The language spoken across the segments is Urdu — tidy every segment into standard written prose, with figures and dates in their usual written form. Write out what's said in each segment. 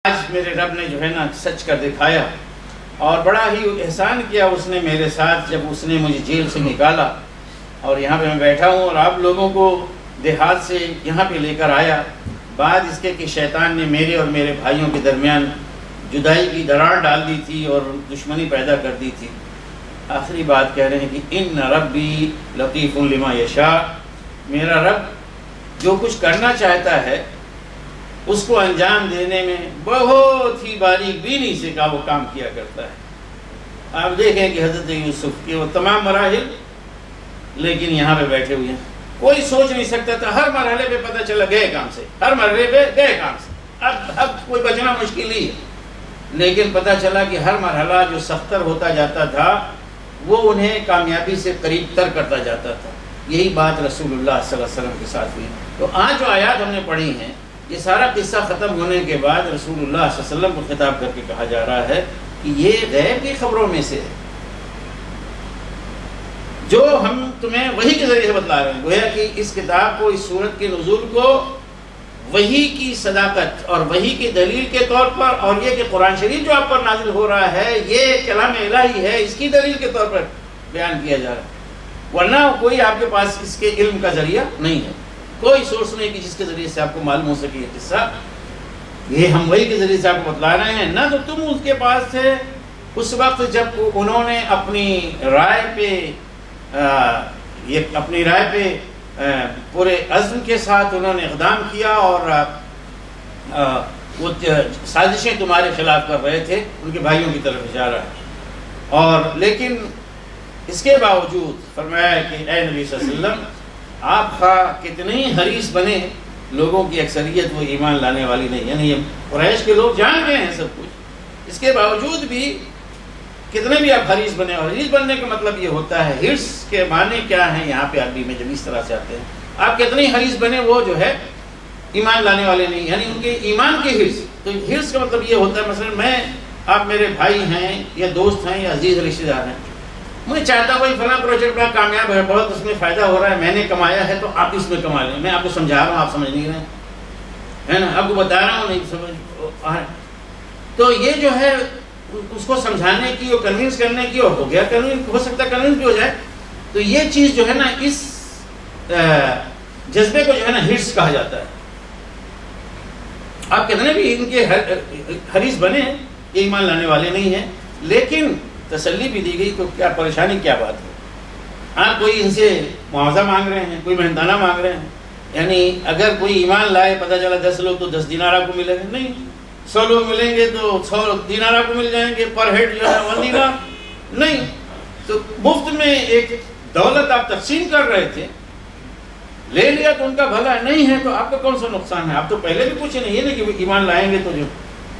آج میرے رب نے جو ہے نا سچ کر دکھایا، اور بڑا ہی احسان کیا اس نے میرے ساتھ، جب اس نے مجھے جیل سے نکالا اور یہاں پہ میں بیٹھا ہوں اور آپ لوگوں کو دیہات سے یہاں پہ لے کر آیا، بعد اس کے کہ شیطان نے میرے اور میرے بھائیوں کے درمیان جدائی کی دراڑ ڈال دی تھی اور دشمنی پیدا کر دی تھی۔ آخری بات کہہ رہے ہیں کہ ان ربی لطیف لما یشاء، میرا رب جو کچھ کرنا چاہتا ہے اس کو انجام دینے میں بہت ہی باریک بینی سے وہ کام کیا کرتا ہے۔ آپ دیکھیں کہ حضرت یوسف کے وہ تمام مراحل، لیکن یہاں پہ بیٹھے ہوئے ہیں، کوئی سوچ نہیں سکتا تھا، ہر مرحلے پہ پتہ چلا گئے کام سے، ہر مرحلے پہ گئے کام سے، اب کوئی بچنا مشکل ہی ہے، لیکن پتہ چلا کہ ہر مرحلہ جو سختر ہوتا جاتا تھا وہ انہیں کامیابی سے قریب تر کرتا جاتا تھا۔ یہی بات رسول اللہ صلی اللہ علیہ وسلم کے ساتھ ہوئی۔ تو آج جو آیات ہم نے پڑھی ہیں، یہ سارا قصہ ختم ہونے کے بعد رسول اللہ صلی اللہ علیہ وسلم کو خطاب کر کے کہا جا رہا ہے کہ یہ غیب کی خبروں میں سے ہے جو ہم تمہیں وحی کے ذریعے سے بتلا رہے ہیں۔ گویا کہ اس کتاب کو، اس سورت کے نزول کو وحی کی صداقت اور وحی کی دلیل کے طور پر، اور یہ کہ قرآن شریف جو آپ پر نازل ہو رہا ہے یہ کلام الہی ہے، اس کی دلیل کے طور پر بیان کیا جا رہا ہے، ورنہ کوئی آپ کے پاس اس کے علم کا ذریعہ نہیں ہے، کوئی سورس نہیں کہ جس کے ذریعے سے آپ کو معلوم ہو سکے یہ قصہ۔ یہ ہم وحی کے ذریعے سے آپ کو بتلا رہے ہیں، نہ تو تم اس کے پاس تھے اس وقت جب انہوں نے اپنی رائے پہ پورے عزم کے ساتھ انہوں نے اقدام کیا اور وہ سازشیں تمہارے خلاف کر رہے تھے، ان کے بھائیوں کی طرف اشارہ ہے، اور لیکن اس کے باوجود فرمایا کہ اے نبی صلی اللہ علیہ وسلم، آپ خواہ کتنے ہی حریص بنے، لوگوں کی اکثریت وہ ایمان لانے والی نہیں، یعنی یہ قریش کے لوگ جان گئے ہیں سب کچھ، اس کے باوجود بھی کتنے بھی آپ حریص بنے، اور حریص بننے کا مطلب یہ ہوتا ہے، حرص کے معنی کیا ہیں یہاں پہ عربی میں جب اس طرح سے آتے ہیں، آپ کتنے حریص بنے، وہ جو ہے ایمان لانے والے نہیں، یعنی ان کے ایمان کی حرص۔ تو حرص کا مطلب یہ ہوتا ہے، مثلا آپ میرے بھائی ہیں یا دوست ہیں یا عزیز رشتہ دار ہیں، میں چاہتا ہوں فلاں پروجیکٹ بڑا کامیاب ہے، بہت اس میں فائدہ ہو رہا ہے، میں نے کمایا ہے تو آپ اس میں کما لیں، میں آپ کو سمجھا رہا ہوں، آپ سمجھ نہیں رہے ہیں، ہے نا، آپ کو بتا رہا ہوں، نہیں سمجھ، تو یہ جو ہے اس کو سمجھانے کی اور کنونس کرنے کی، اور ہو گیا کنونس، ہو سکتا ہے کنونس بھی ہو جائے، تو یہ چیز جو ہے نا اس جذبے کو جو ہے نا حرص کہا جاتا ہے۔ آپ کتنے بھی ان کے حریص بنے، یہ ایمان لانے والے نہیں ہیں، لیکن تسلی بھی دی گئی، تو کیا پریشانی کیا بات ہے؟ آپ کوئی ان سے معاوضہ مانگ رہے ہیں، کوئی محنتانہ مانگ رہے ہیں، یعنی اگر کوئی ایمان لائے، پتہ چلا 10 لوگ تو 10 دینار آپ کو ملیں گے، نہیں 100 لوگ ملیں گے تو 100 دینار آپ کو مل جائیں گے، پر ہیڈ جو ہے 1 دینار نہیں، تو مفت میں ایک دولت آپ تقسیم کر رہے تھے، لے لیا تو ان کا بھلا نہیں ہے، تو آپ کا کون سا نقصان ہے؟ آپ تو پہلے بھی کچھ نہیں ہے نا کہ وہ ایمان لائیں گے تو جو،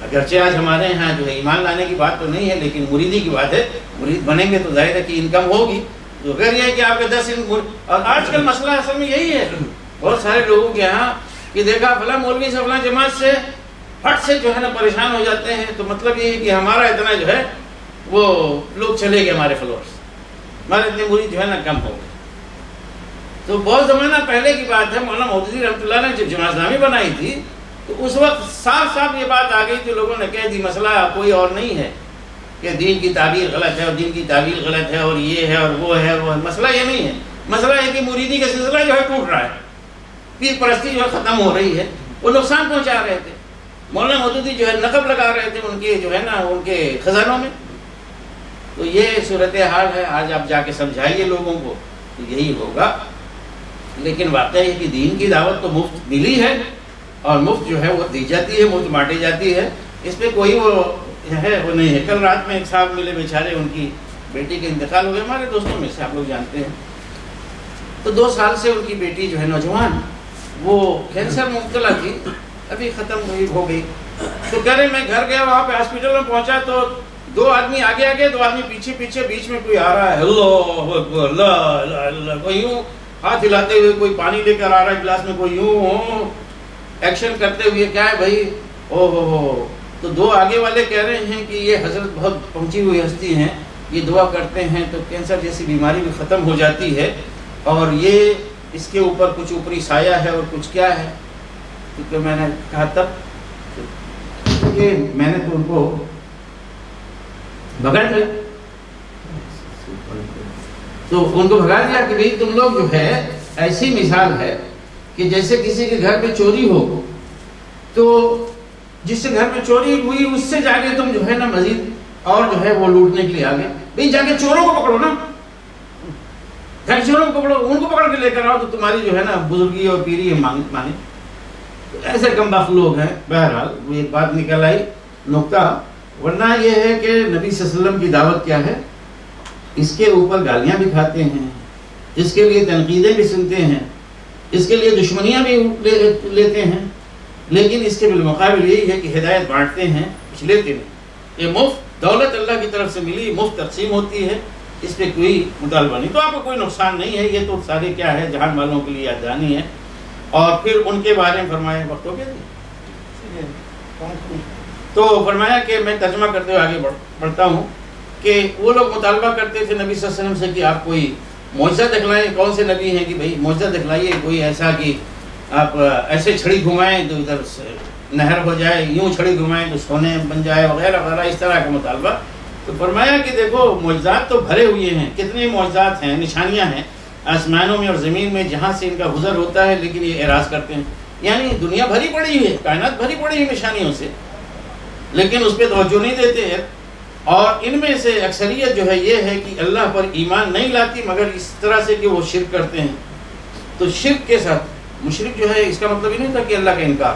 اگرچہ آج ہمارے یہاں جو ہے ایمان لانے کی بات تو نہیں ہے، لیکن مریدی کی بات ہے، مرید بنیں گے تو ظاہر ہے کہ انکم ہوگی، تو اگر یہ ہے کہ آپ کے 10 اور آج کل مسئلہ اصل میں یہی ہے بہت سارے لوگوں کے یہاں کہ دیکھا فلاں مولوی سے فلاں جماعت سے پھٹ سے جو ہے نا پریشان ہو جاتے ہیں، تو مطلب یہ ہے کہ ہمارا اتنا جو ہے وہ لوگ چلے گئے، ہمارے فلورس، ہمارے اتنے مرید جو ہے نا کم ہو گئے۔ تو بہت زمانہ پہلے کی بات ہے، مولانا مودودی رحمۃ اللہ نے جب جماعت اسلامی بنائی تھی تو اس وقت صاف صاف یہ بات آ گئی تھی، لوگوں نے کہہ دی مسئلہ کوئی اور نہیں ہے کہ دین کی تعبیر غلط ہے اور دین کی تعبیر غلط ہے اور یہ ہے اور وہ ہے، مسئلہ یہ نہیں ہے، مسئلہ یہ کہ مریدی کا سلسلہ جو ہے ٹوٹ رہا ہے، پیر پرستی جو ہے ختم ہو رہی ہے، وہ نقصان پہنچا رہے تھے، مولانا مودودی جو ہے نقب لگا رہے تھے ان کے جو ہے نا ان کے خزانوں میں۔ تو یہ صورتحال ہے، آج آپ جا کے سمجھائیے لوگوں کو تو یہی ہوگا، لیکن واقعہ ہے کہ دین کی دعوت تو مفت ملی ہے، اور مفت جو ہے وہ دی جاتی ہے، مفت بانٹی جاتی ہے، اس پہ کوئی وہ ہے وہ نہیں ہے۔ کل رات میں ایک صاحب ملے بیچارے، ان کی بیٹی کا انتقال ہو گیا، ہمارے دوستوں میں سے آپ لوگ جانتے ہیں، تو 2 سال سے ان کی بیٹی جو ہے نوجوان، وہ کینسر میں مبتلا تھی، ابھی ختم ہوئی ہو گئی، تو کہہ رہے میں گھر گیا، وہاں پہ ہاسپٹل میں پہنچا تو 2 آدمی آگے آگے، 2 آدمی پیچھے پیچھے، بیچ میں کوئی آ رہا ہے، اللہ اکبر اللہ الہ الا اللہ، کوئی یوں ہاتھ ہلاتے ہوئے، کوئی پانی لے کر آ رہا ہے گلاس میں، کوئی یوں ایکشن کرتے ہوئے، کیا ہے بھائی، او ہو، تو 2 آگے والے کہہ رہے ہیں کہ یہ حضرت بہت پہنچی ہوئی ہستی ہیں، یہ دعا کرتے ہیں تو کینسر جیسی بیماری بھی ختم ہو جاتی ہے، اور یہ اس کے اوپر کچھ اوپری سایہ ہے اور کچھ کیا ہے، کیونکہ میں نے کہا تب کہ میں نے تو ان کو بگڑ دیا، تو ان کو بھگا دیا کہ بھئی تم لوگ جو ہے ایسی مثال ہے کہ جیسے کسی کے گھر میں چوری ہو تو جس سے گھر میں چوری ہوئی اس سے جا کے تم جو ہے نا مزید اور جو ہے وہ لوٹنے کے لیے آگے، بھئی جا کے چوروں کو پکڑو نا، گھر چوروں کو پکڑو، ان کو پکڑ کے لے کر آؤ تو تمہاری جو ہے نا بزرگی اور پیری مانے. ایسے کم بخت لوگ ہیں. بہرحال وہ ایک بات نکل آئی نقطہ، ورنہ یہ ہے کہ نبی صلی اللہ علیہ وسلم کی دعوت کیا ہے، اس کے اوپر گالیاں بھی کھاتے ہیں، اس کے لیے تنقیدیں بھی سنتے ہیں، اس کے لیے دشمنیاں بھی لیتے ہیں، لیکن اس کے بالمقابل یہی ہے کہ ہدایت بانٹتے ہیں، کچھ لیتے نہیں. یہ مفت دولت اللہ کی طرف سے ملی، مفت تقسیم ہوتی ہے، اس پہ کوئی مطالبہ نہیں، تو آپ کو کوئی نقصان نہیں ہے. یہ تو سارے کیا ہے جہان والوں کے لیے یاددانی ہے. اور پھر ان کے بارے میں فرمایا، وقت ہو گیا تو فرمایا کہ میں ترجمہ کرتے ہوئے آگے بڑھتا ہوں کہ وہ لوگ مطالبہ کرتے تھے نبی صلی اللہ علیہ وسلم سے کہ آپ کوئی معجزہ دکھلائیں. کون سے نبی ہیں کہ بھئی معجزہ دکھلائیے، کوئی ایسا کہ آپ ایسے چھڑی گھمائیں تو ادھر سے نہر ہو جائے، یوں چھڑی گھمائیں تو سونے بن جائے وغیرہ وغیرہ، اس طرح کا مطالبہ. تو فرمایا کہ دیکھو معجزات تو بھرے ہوئے ہیں، کتنے معجزات ہیں، نشانیاں ہیں آسمانوں میں اور زمین میں جہاں سے ان کا گزر ہوتا ہے، لیکن یہ اعراض کرتے ہیں. یعنی دنیا بھری پڑی ہے، کائنات بھری پڑی ہے نشانیوں سے، لیکن اس پہ توجہ نہیں دیتے ہیں. اور ان میں سے اکثریت جو ہے یہ ہے کہ اللہ پر ایمان نہیں لاتی مگر اس طرح سے کہ وہ شرک کرتے ہیں. تو شرک کے ساتھ مشرک جو ہے اس کا مطلب ہی نہیں تھا کہ اللہ کا انکار،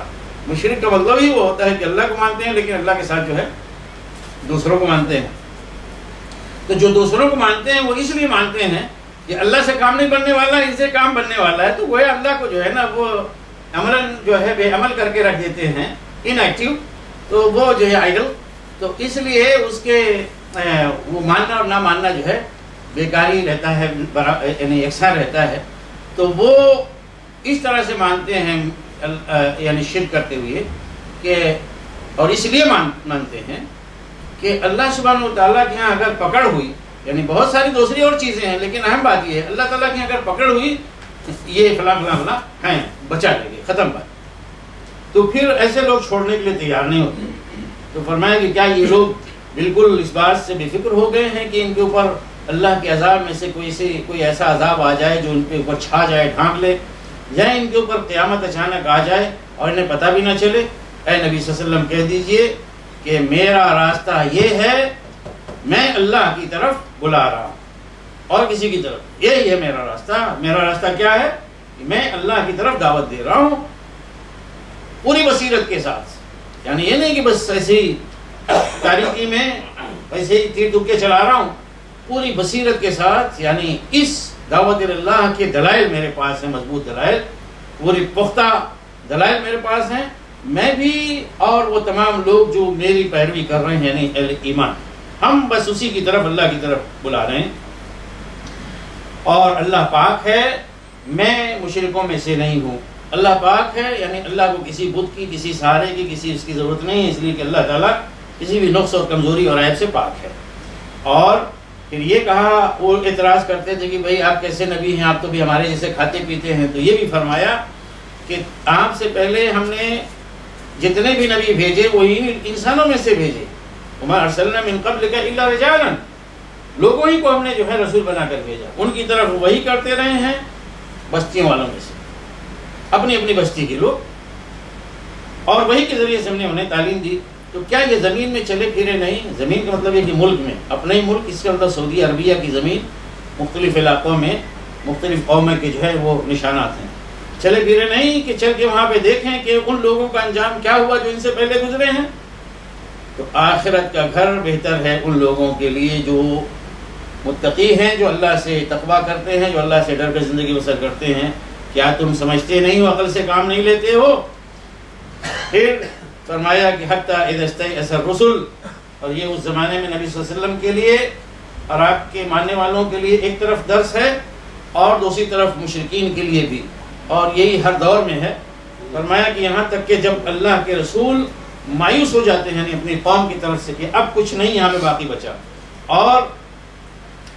مشرک کا مطلب ہی وہ ہوتا ہے کہ اللہ کو مانتے ہیں لیکن اللہ کے ساتھ جو ہے دوسروں کو مانتے ہیں. تو جو دوسروں کو مانتے ہیں وہ اس لیے مانتے ہیں کہ اللہ سے کام نہیں بننے والا، ان سے کام بننے والا ہے، تو گویا اللہ کو جو ہے نا وہ عملاً جو ہے بے عمل کر کے رکھ دیتے ہیں، ان ایکٹیو. تو وہ جو ہے آئیڈل، تو اس لیے اس کے وہ ماننا اور نہ ماننا جو ہے بیکاری رہتا ہے، یعنی یکساں رہتا ہے. تو وہ اس طرح سے مانتے ہیں، یعنی شرک کرتے ہوئے کہ، اور اس لیے مانتے ہیں کہ اللہ سبحانہ و تعالیٰ کے یہاں اگر پکڑ ہوئی، یعنی بہت ساری دوسری اور چیزیں ہیں لیکن اہم بات یہ ہے اللہ تعالیٰ کی اگر پکڑ ہوئی یہ فلاں فلاں فلاں ہیں، بچا لیں گے، ختم بات. تو پھر ایسے لوگ چھوڑنے کے لیے تیار نہیں ہوتے. تو فرمایا کہ کیا یہ لوگ بالکل اس بات سے بے فکر ہو گئے ہیں کہ ان کے اوپر اللہ کے عذاب میں سے کوئی ایسا عذاب آ جائے جو ان کے اوپر چھا جائے، ڈھانپ لے، یا ان کے اوپر قیامت اچانک آ جائے اور انہیں پتہ بھی نہ چلے. اے نبی صلی اللہ علیہ وسلم کہہ دیجئے کہ میرا راستہ یہ ہے، میں اللہ کی طرف بلا رہا ہوں اور کسی کی طرف، یہی ہے میرا راستہ. میرا راستہ کیا ہے؟ میں اللہ کی طرف دعوت دے رہا ہوں پوری بصیرت کے ساتھ. یعنی یہ نہیں کہ بس ایسے ہی تاریکی میں ایسے ہی تیر تکے چلا رہا ہوں، پوری بصیرت کے ساتھ. یعنی اس دعوت اللہ کے دلائل میرے پاس ہیں، مضبوط دلائل، پوری پختہ دلائل میرے پاس ہیں. میں بھی اور وہ تمام لوگ جو میری پیروی کر رہے ہیں، یعنی اہل ایمان، ہم بس اسی کی طرف، اللہ کی طرف بلا رہے ہیں. اور اللہ پاک ہے، میں مشرکوں میں سے نہیں ہوں. اللہ پاک ہے یعنی اللہ کو کسی بت کی، کسی سہارے کی، کسی اس کی ضرورت نہیں ہے، اس لیے کہ اللہ تعالیٰ کسی بھی نقص اور کمزوری اور عیب سے پاک ہے. اور پھر یہ کہا، وہ اعتراض کرتے تھے کہ بھئی آپ کیسے نبی ہیں، آپ تو بھی ہمارے جیسے کھاتے پیتے ہیں. تو یہ بھی فرمایا کہ آپ سے پہلے ہم نے جتنے بھی نبی بھیجے وہی انسانوں میں سے بھیجے. وما ارسلنا من قبلک الا رجالا، لوگوں ہی کو ہم نے جو ہے رسول بنا کر بھیجا، ان کی طرف وہی کرتے رہے ہیں بستیوں والوں میں سے، اپنی اپنی بستی کے لوگ، اور وہی کے ذریعے سے ہم نے انہیں تعلیم دی. تو کیا یہ زمین میں چلے پھرے نہیں؟ زمین کا مطلب ہے کہ ملک میں، اپنا ہی ملک، اس کا مطلب سعودی عربیہ کی زمین، مختلف علاقوں میں مختلف قومیں کے جو ہے وہ نشانات ہیں. چلے پھرے نہیں کہ چل کے وہاں پہ دیکھیں کہ ان لوگوں کا انجام کیا ہوا جو ان سے پہلے گزرے ہیں. تو آخرت کا گھر بہتر ہے ان لوگوں کے لیے جو متقی ہیں، جو اللہ سے تقویٰ کرتے ہیں، جو اللہ سے ڈر کر زندگی بسر کرتے ہیں. کیا تم سمجھتے نہیں ہو، عقل سے کام نہیں لیتے ہو؟ پھر فرمایا کہ حتیٰ اذا استیأس الرسل، اور یہ اس زمانے میں نبی صلی اللہ علیہ وسلم کے لیے اور آپ کے ماننے والوں کے لیے ایک طرف درس ہے اور دوسری طرف مشرکین کے لیے بھی، اور یہی ہر دور میں ہے. فرمایا کہ یہاں تک کہ جب اللہ کے رسول مایوس ہو جاتے ہیں، یعنی اپنی قوم کی طرف سے کہ اب کچھ نہیں یہاں پہ باقی بچا، اور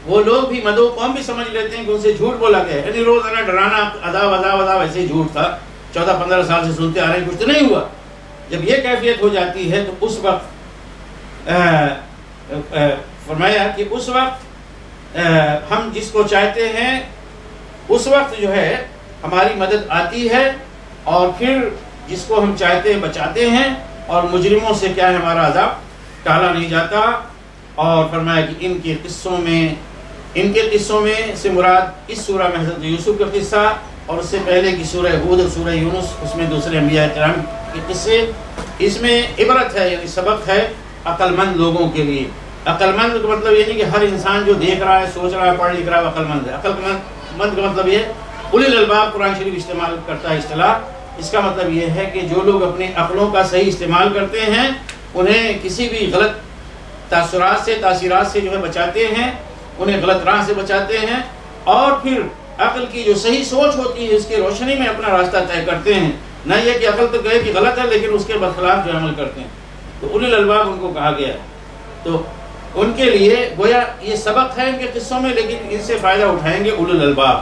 وہ لوگ بھی مدعو قوم بھی سمجھ لیتے ہیں کہ ان سے جھوٹ بولا گیا ہے، یعنی روزانہ ڈرانا، عذاب عذاب عذاب، ایسے ہی جھوٹ تھا، 14-15 سال سے سنتے آ رہے ہیں، کچھ تو نہیں ہوا. جب یہ کیفیت ہو جاتی ہے تو اس وقت فرمایا کہ اس وقت ہم جس کو چاہتے ہیں اس وقت جو ہے ہماری مدد آتی ہے، اور پھر جس کو ہم چاہتے ہیں بچاتے ہیں، اور مجرموں سے کیا ہے ہمارا عذاب ٹالا نہیں جاتا۔ اور فرمایا کہ ان کے قصوں میں سے مراد اس سورہ میں حضرت یوسف کا قصہ، اور اس سے پہلے کی سورہ ہود اور سورہ یونس، اس میں دوسرے انبیاء کرام کے قصے، اس میں عبرت ہے، یعنی سبق ہے عقل مند لوگوں کے لیے۔ عقل مند کا مطلب یہ نہیں کہ ہر انسان جو دیکھ رہا ہے، سوچ رہا ہے، پڑھ لکھ رہا ہے عقل مند ہے۔ عقل مند کا مطلب یہ اولی الالباب قرآن شریف استعمال کرتا ہے اصطلاح، اس کا مطلب یہ ہے کہ جو لوگ اپنے عقلوں کا صحیح استعمال کرتے ہیں، انہیں کسی بھی غلط تاثرات سے جو ہے بچاتے ہیں، انہیں غلط راہ سے بچاتے ہیں، اور پھر عقل کی جو صحیح سوچ ہوتی ہے اس کی روشنی میں اپنا راستہ طے کرتے ہیں، نہ یہ کہ عقل تو کہے کہ غلط ہے لیکن اس کے برخلاف جو عمل کرتے ہیں۔ تو اولی الالباب ان کو کہا گیا ہے، تو ان کے لیے گویا یہ سبق ہے ان کے قصوں میں، لیکن ان سے فائدہ اٹھائیں گے اولی الالباب۔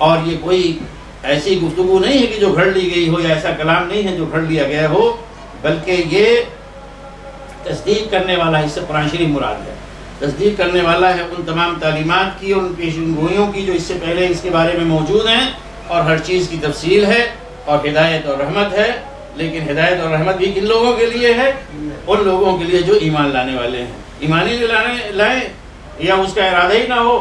اور یہ کوئی ایسی گفتگو نہیں ہے کہ جو گھڑ لی گئی ہو، یا ایسا کلام نہیں ہے جو گھڑ لیا گیا ہو، بلکہ یہ تصدیق کرنے والا ہے، اس سے قرآن شریف مراد ہے، تصدیق کرنے والا ہے ان تمام تعلیمات کی اور ان پیشین گوئیوں کی جو اس سے پہلے اس کے بارے میں موجود ہیں، اور ہر چیز کی تفصیل ہے، اور ہدایت اور رحمت ہے۔ لیکن ہدایت اور رحمت بھی کن لوگوں کے لیے ہے؟ ان لوگوں کے لیے جو ایمان لانے والے ہیں۔ ایمان ہی لائیں یا اس کا ارادہ ہی نہ ہو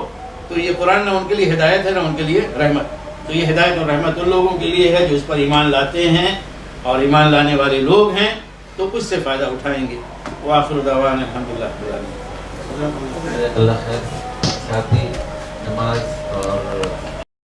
تو یہ قرآن نہ ان کے لیے ہدایت ہے نہ ان کے لیے رحمت۔ تو یہ ہدایت اور رحمت ان لوگوں کے لیے ہے جو اس پر ایمان لاتے ہیں، اور ایمان لانے والے لوگ ہیں تو کچھ سے فائدہ اٹھائیں گے۔ وآخر دعوانا الحمدللہ رب العالمین۔ اللہ خیر، ساتھی نماز اور